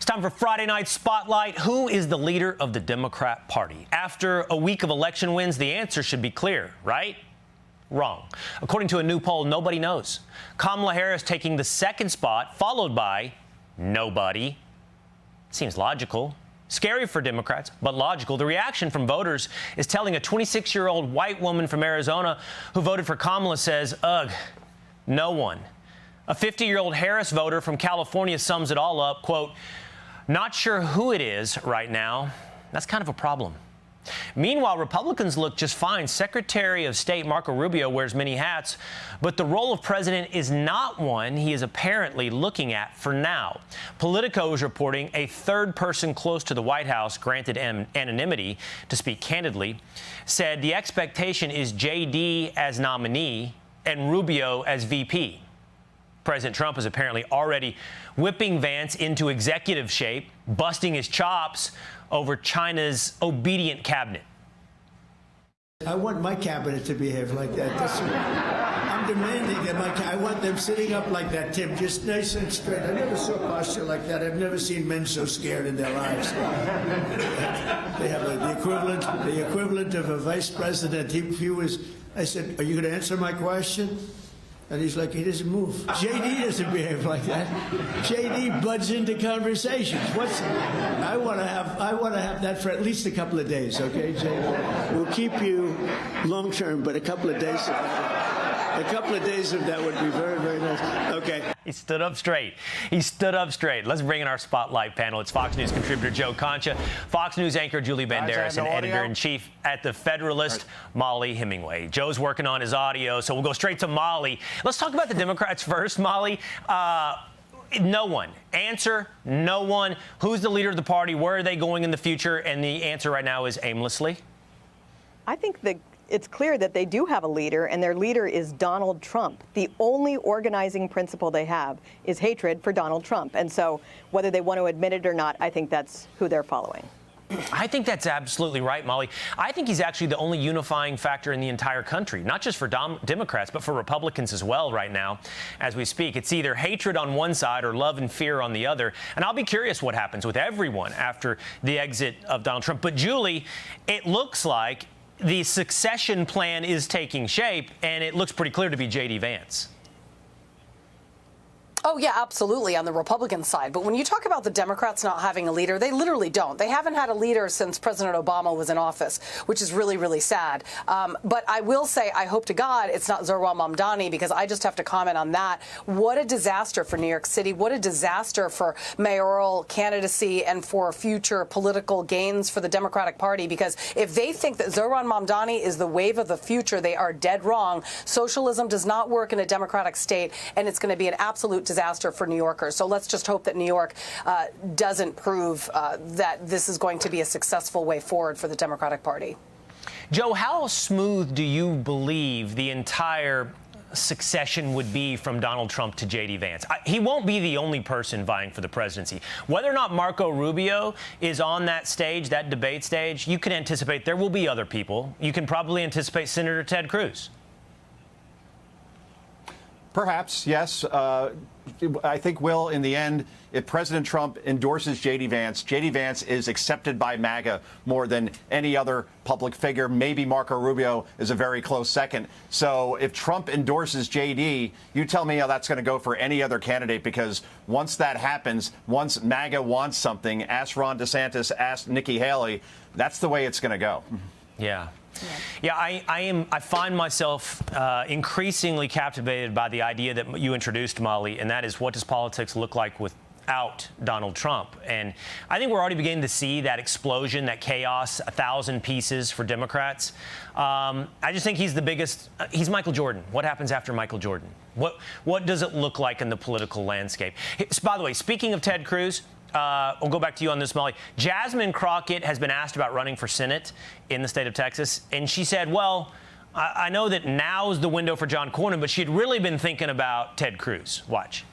It's time for Friday Night Spotlight. Who is the leader of the Democrat Party? After a week of election wins, the answer should be clear, right? Wrong. According to a new poll, nobody knows. Kamala Harris taking the second spot, followed by nobody. Seems logical. Scary for Democrats, but logical. The reaction from voters is telling. A 26-year-old white woman from Arizona who voted for Kamala says, ugh, no one. A 50-year-old Harris voter from California sums it all up, quote, not sure who it is right now. That's kind of a problem. Meanwhile, Republicans look just fine. Secretary of State Marco Rubio wears many hats, but the role of president is not one he is apparently looking at for now. Politico is reporting a third person close to the White House, granted anonymity to speak candidly, said the expectation is J.D. as nominee and Rubio as VP. President Trump is apparently already whipping Vance into executive shape, busting his chops over China's obedient cabinet. I want my cabinet to behave like that. I'm demanding that I want them sitting up like that, Tim, just nice and straight. I never saw posture like that. I've never seen men so scared in their lives. They have the equivalent of a vice president. I said, are you going to answer my question? And he's like, he doesn't move. J.D. doesn't behave like that. J.D. buds into conversations. I want to have that for at least a couple of days, okay, J.D.? We'll keep you long term, but a couple of days of that would be very, very nice. Okay. He stood up straight. He stood up straight. Let's bring in our spotlight panel. It's Fox News contributor Joe Concha, Fox News anchor Julie Banderas, and editor-in-chief at The Federalist, Molly Hemingway. Joe's working on his audio, so we'll go straight to Molly. Let's talk about the Democrats first, Molly. No one. Answer, no one. Who's the leader of the party? Where are they going in the future? And the answer right now is aimlessly. I think it's clear that they do have a leader, and their leader is Donald Trump. The only organizing principle they have is hatred for Donald Trump. And so whether they want to admit it or not, I think that's who they're following. I think that's absolutely right, Molly. I think he's actually the only unifying factor in the entire country, not just for Democrats, but for Republicans as well right now as we speak. It's either hatred on one side or love and fear on the other. And I'll be curious what happens with everyone after the exit of Donald Trump. But, Julie, it looks like the succession plan is taking shape, and it looks pretty clear to be J.D. Vance. Oh, yeah, absolutely, on the Republican side. But when you talk about the Democrats not having a leader, they literally don't. They haven't had a leader since President Obama was in office, which is really, really sad. But I will say, I hope to God it's not Zohran Mamdani, because I just have to comment on that. What a disaster for New York City. What a disaster for mayoral candidacy and for future political gains for the Democratic Party, because if they think that Zohran Mamdani is the wave of the future, they are dead wrong. Socialism does not work in a democratic state, and it's going to be an absolute disaster for New Yorkers. So let's just hope that New York doesn't prove that this is going to be a successful way forward for the Democratic Party. Joe, how smooth do you believe the entire succession would be from Donald Trump to J.D. Vance? He won't be the only person vying for the presidency. Whether or not Marco Rubio is on that stage, that debate stage, you can anticipate there will be other people. You can probably anticipate Senator Ted Cruz. Perhaps, yes. I think, Will, in the end, if President Trump endorses J.D. Vance is accepted by MAGA more than any other public figure. Maybe Marco Rubio is a very close second. So if Trump endorses J.D., you tell me how that's going to go for any other candidate, because once that happens, once MAGA wants something, ask Ron DeSantis, ask Nikki Haley, that's the way it's going to go. Yeah. Yeah, I find myself increasingly captivated by the idea that you introduced, Molly, and that is, what does politics look like without Donald Trump? And I think we're already beginning to see that explosion, that chaos, 1,000 pieces for Democrats. I just think he's the biggest. He's Michael Jordan. What happens after Michael Jordan? What does it look like in the political landscape? By the way, speaking of Ted Cruz, we'll go back to you on this, Molly. Jasmine Crockett has been asked about running for Senate in the state of Texas, and she said, well, I know that now's the window for John Cornyn, but she'd really been thinking about Ted Cruz. Watch.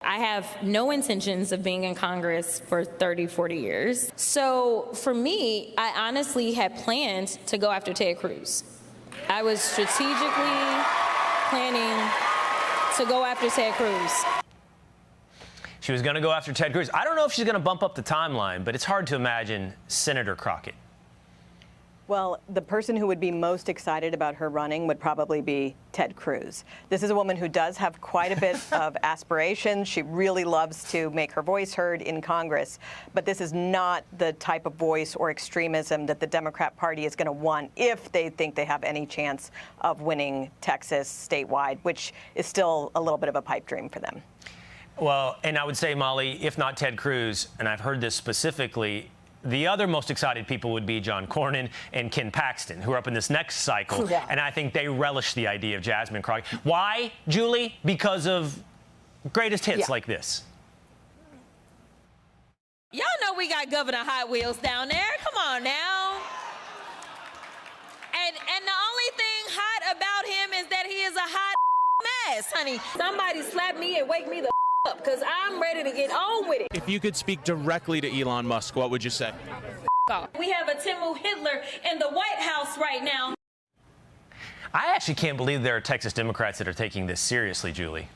I have no intentions of being in Congress for 30, 40 years. So for me, I honestly had planned to go after Ted Cruz. I was strategically planning to go after Ted Cruz. She was going to go after Ted Cruz. I don't know if she's going to bump up the timeline, but it's hard to imagine Senator Crockett. Well, the person who would be most excited about her running would probably be Ted Cruz. This is a woman who does have quite a bit of aspirations. She really loves to make her voice heard in Congress. But this is not the type of voice or extremism that the Democrat Party is going to want if they think they have any chance of winning Texas statewide, which is still a little bit of a pipe dream for them. Well, and I would say, Molly, if not Ted Cruz, and I've heard this specifically, the other most excited people would be John Cornyn and Ken Paxton, who are up in this next cycle. Yeah. And I think they relish the idea of Jasmine Crockett. Why, Julie? Because of greatest hits like this. Y'all know we got Governor Hot Wheels down there. Come on now. And the only thing hot about him is that he is a hot mess, honey. Somebody slap me and wake me the up, because I'm ready to get on with it. If you could speak directly to Elon Musk, what would you say? We have a Timu Hitler in the White House right now. I actually can't believe there are Texas Democrats that are taking this seriously, Julie.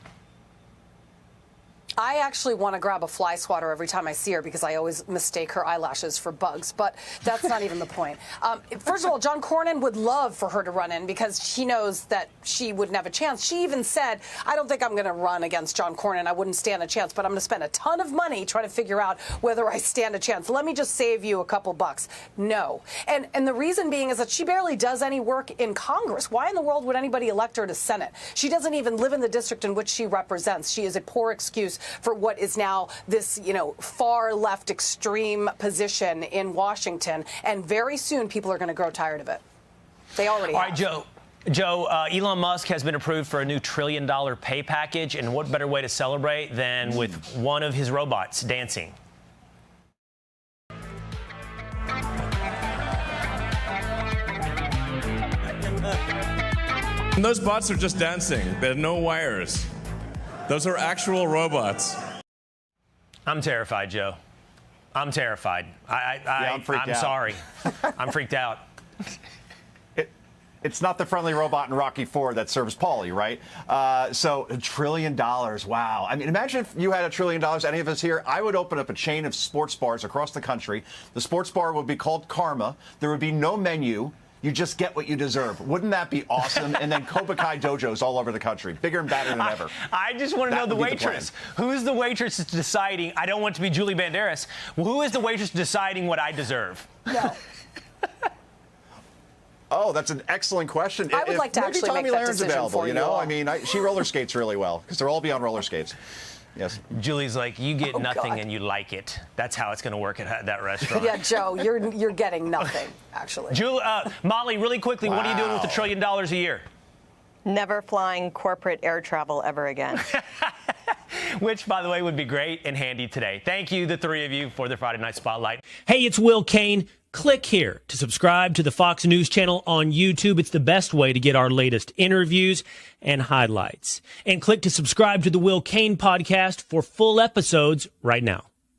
I actually want to grab a fly swatter every time I see her because I always mistake her eyelashes for bugs, but that's not even the point. First of all, John Cornyn would love for her to run in because she knows that she wouldn't have a chance. She even said, I don't think I'm going to run against John Cornyn. I wouldn't stand a chance, but I'm going to spend a ton of money trying to figure out whether I stand a chance. Let me just save you a couple bucks. No. And the reason being is that she barely does any work in Congress. Why in the world would anybody elect her to Senate? She doesn't even live in the district in which she represents. She is a poor excuse for what is now this, far left extreme position in Washington. And very soon people are going to grow tired of it. They already have. All right, Joe, Elon Musk has been approved for a new $1 trillion pay package. And what better way to celebrate than with one of his robots dancing? And those bots are just dancing. They have no wires. Those are actual robots. I'm terrified, Joe. I'm terrified. I'm freaked out. I'm sorry. I'm freaked out. It's not the friendly robot in Rocky IV that serves Paulie, right? So $1 trillion. Wow. I mean, imagine if you had $1 trillion, any of us here. I would open up a chain of sports bars across the country. The sports bar would be called Karma. There would be no menu. You just get what you deserve. Wouldn't that be awesome? And then Cobra Kai dojos all over the country, bigger and badder than ever. I just want to know the waitress. Who is the waitress that's deciding? I don't want to be Julie Banderas. Who is the waitress deciding what I deserve? No. Oh, that's an excellent question. I would like to actually make that decision available, for you all. I mean, she roller skates really well because they'll all be on roller skates. Yes. Julie's like, you get nothing and you like it. That's how it's going to work at that restaurant. Yeah, Joe, you're getting nothing, actually. Molly, really quickly, What are you doing with $1 trillion a year? Never flying corporate air travel ever again. Which, by the way, would be great and handy today. Thank you, the three of you, for the Friday Night Spotlight. Hey, it's Will Cain. Click here to subscribe to the Fox News channel on YouTube. It's the best way to get our latest interviews and highlights. And click to subscribe to the Will Cain podcast for full episodes right now.